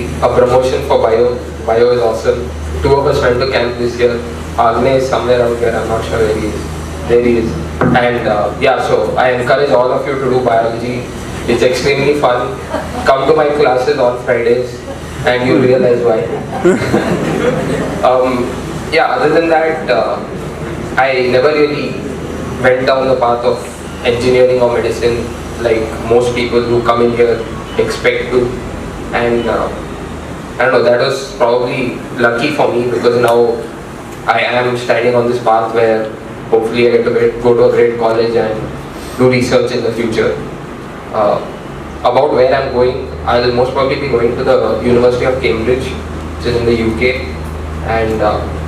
basically a promotion for bio. Bio is awesome. Two of us went to camp this year. Agne is somewhere out there, I'm not sure where he is. There he is. And yeah, so I encourage all of you to do biology. It's extremely fun. Come to my classes on Fridays and you realize why. Yeah, other than that, I never really went down the path of engineering or medicine like most people who come in here expect to. And I don't know, that was probably lucky for me because now I am standing on this path where hopefully I get to go to a great college and do research in the future. About where I'm going, I'll most probably be going to the University of Cambridge, which is in the UK, and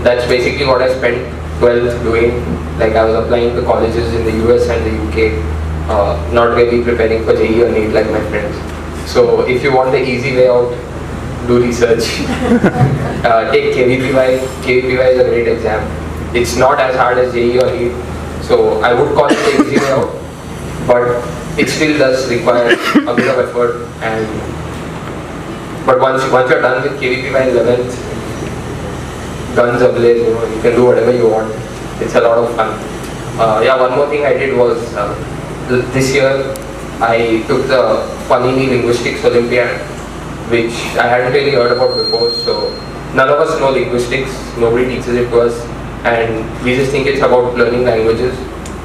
that's basically what I spent 12th doing. Like I was applying to colleges in the US and the UK, not really preparing for JEE or NEET like my friends. So if you want the easy way out, do research. Take KVPY. KVPY is a great exam. It's not as hard as JEE or NEET, so I would call it the easy way out, but it still does require a bit of effort. But once you're done with KVPY in 11th, guns ablaze, you can do whatever you want. It's a lot of fun. Yeah, one more thing I did was this year I took the Panini Linguistics Olympiad, which I hadn't really heard about before. So none of us know linguistics, nobody teaches it to us, and we just think it's about learning languages.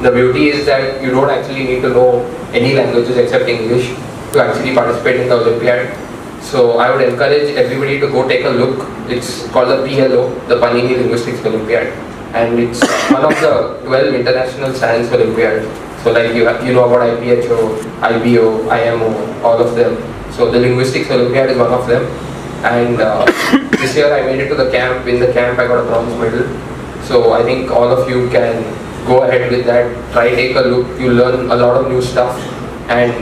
The beauty is that you don't actually need to know any languages except English to actually participate in the Olympiad. So I would encourage everybody to go take a look. It's called the PLO, the Panini Linguistics Olympiad, and it's one of the 12 international science Olympiads. So like you know about IPHO, IBO, IMO, all of them. So the Linguistics Olympiad is one of them. And this year I made it to the camp. In the camp I got a bronze medal. So I think all of you can go ahead with that. Try take a look. You learn a lot of new stuff. And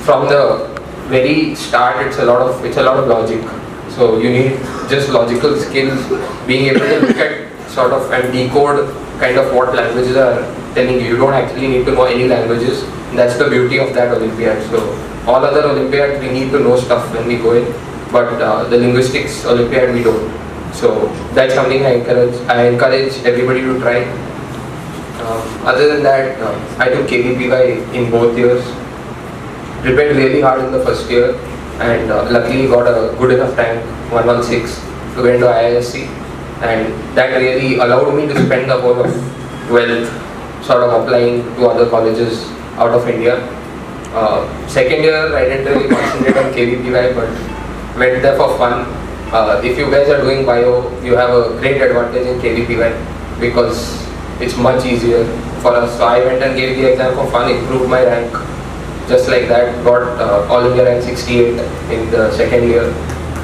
from the very start, it's a lot of logic. So you need just logical skills, being able to look at sort of and decode kind of what languages are telling you. You don't actually need to know any languages. That's the beauty of that Olympiad. So all other Olympiads we need to know stuff when we go in, but the Linguistics Olympiad we don't. So that's something I encourage everybody to try. Other than that, I took KVPY in both years. Prepared really hard in the first year, and luckily got a good enough rank, 116, to get into IISc, and that really allowed me to spend the whole of 12th sort of applying to other colleges out of India. Second year I didn't really concentrate on KVPY, but went there for fun. If you guys are doing bio, you have a great advantage in KVPY because it's much easier for us. So I went and gave the exam for fun, improved my rank. Just like that, got All India rank 68 in the second year,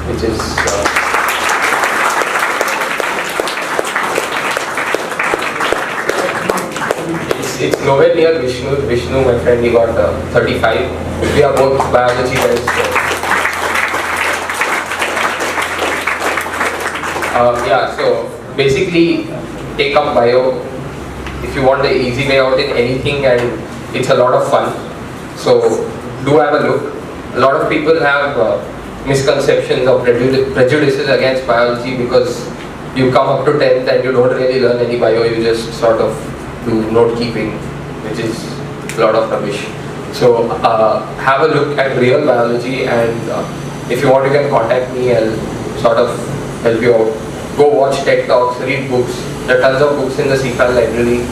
which is it's nowhere near Vishnu. Vishnu, my friend, he got 35. We are both biology guys. Yeah, so basically take up bio if you want the easy way out in anything, and it's a lot of fun. So do have a look. A lot of people have misconceptions or prejudices against biology because you come up to 10th and you don't really learn any bio, you just sort of do note keeping, which is a lot of rubbish. So have a look at real biology, and if you want you can contact me, I'll sort of help you out. Go watch TED Talks, read books. There are tons of books in the CFAL library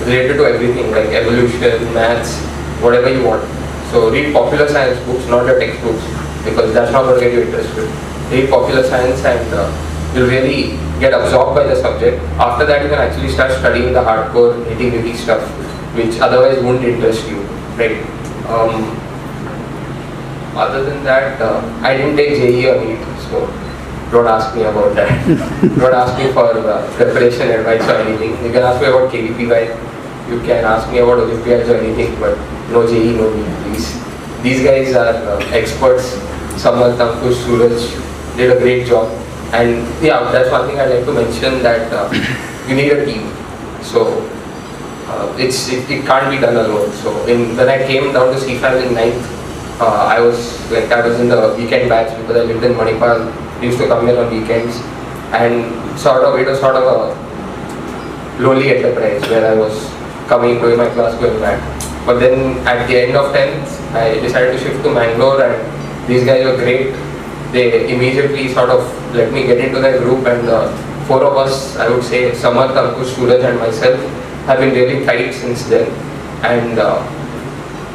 related to everything like evolution, maths, whatever you want. So read popular science books, not the textbooks, because that's not going to get you interested. Read popular science and you'll really get absorbed by the subject. After that you can actually start studying the hardcore nitty-gritty stuff which otherwise wouldn't interest you, right? Other than that, I didn't take JEE or NEET, so don't ask me about that. Don't ask me for preparation advice or anything. You can ask me about KVPY. You can ask me about Olympiads or anything, but no JEE, no NEET, please. These guys are experts. Samal, Tankush, Suraj did a great job. And yeah, that's one thing I'd like to mention, that you need a team. So it can't be done alone. So when I came down to CFAL in 9th, I was in the weekend batch because I lived in Manipal. We used to come here on weekends, and it was sort of a lonely enterprise where I was coming, doing my class, going back. But then at the end of 10th, I decided to shift to Mangalore, and these guys were great. They immediately sort of let me get into their group, and four of us, I would say, Samarth, Ankush, Suraj and myself, have been really tight since then. And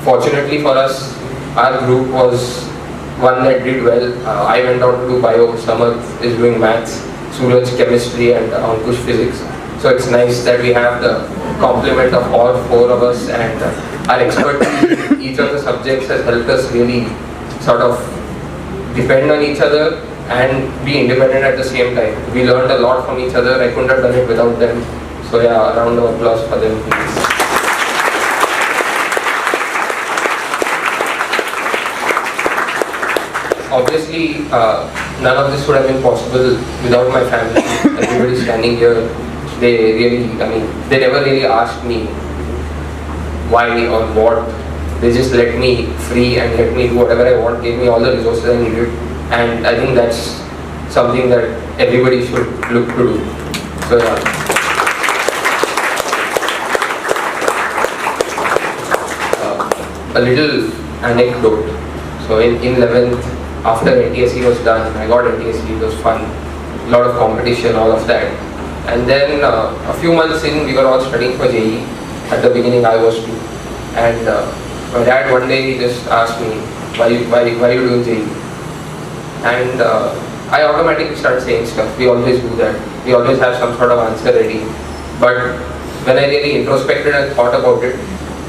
fortunately for us, our group was one that did well. I went on to do bio, Samarth is doing maths, Suraj chemistry and Ankush physics. So it's nice that we have the complement of all four of us, and our expertise in each of the subjects has helped us really sort of depend on each other and be independent at the same time. We learned a lot from each other. I couldn't have done it without them. So yeah, a round of applause for them, please. Obviously, none of this would have been possible without my family. Everybody standing here, they really, they never really asked me why or what. They just let me free and let me do whatever I want, gave me all the resources I needed. And I think that's something that everybody should look to do. So yeah. A little anecdote. So in 11th, after NTSE was done, I got NTSE, it was fun. A lot of competition, all of that. And then a few months in, we were all studying for JEE. At the beginning, I was too. And my dad one day he just asked me, why are you doing JEE? And I automatically started saying stuff. We always do that. We always have some sort of answer ready. But when I really introspected and thought about it,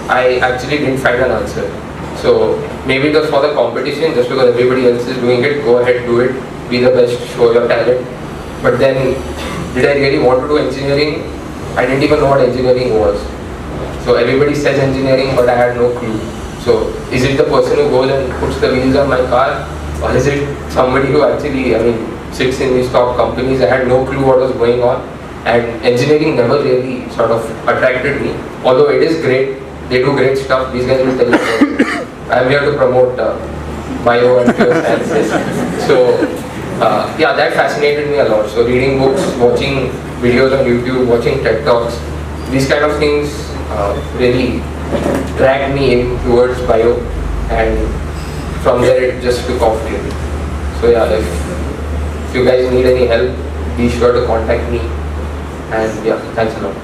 I actually didn't find an answer. So maybe it was for the competition, just because everybody else is doing it, go ahead, do it, be the best, show your talent. But then, did I really want to do engineering? I didn't even know what engineering was. So everybody says engineering, but I had no clue. So is it the person who goes and puts the wheels on my car? Or is it somebody who actually, sits in these top companies? I had no clue what was going on. And engineering never really sort of attracted me. Although it is great, they do great stuff, these guys will tell you. I'm here to promote bio and pure sciences. So yeah, that fascinated me a lot. So reading books, watching videos on YouTube, watching TED Talks, these kind of things really dragged me in towards bio, and from there it just took off really. So yeah, if you guys need any help, be sure to contact me, and yeah, thanks a lot.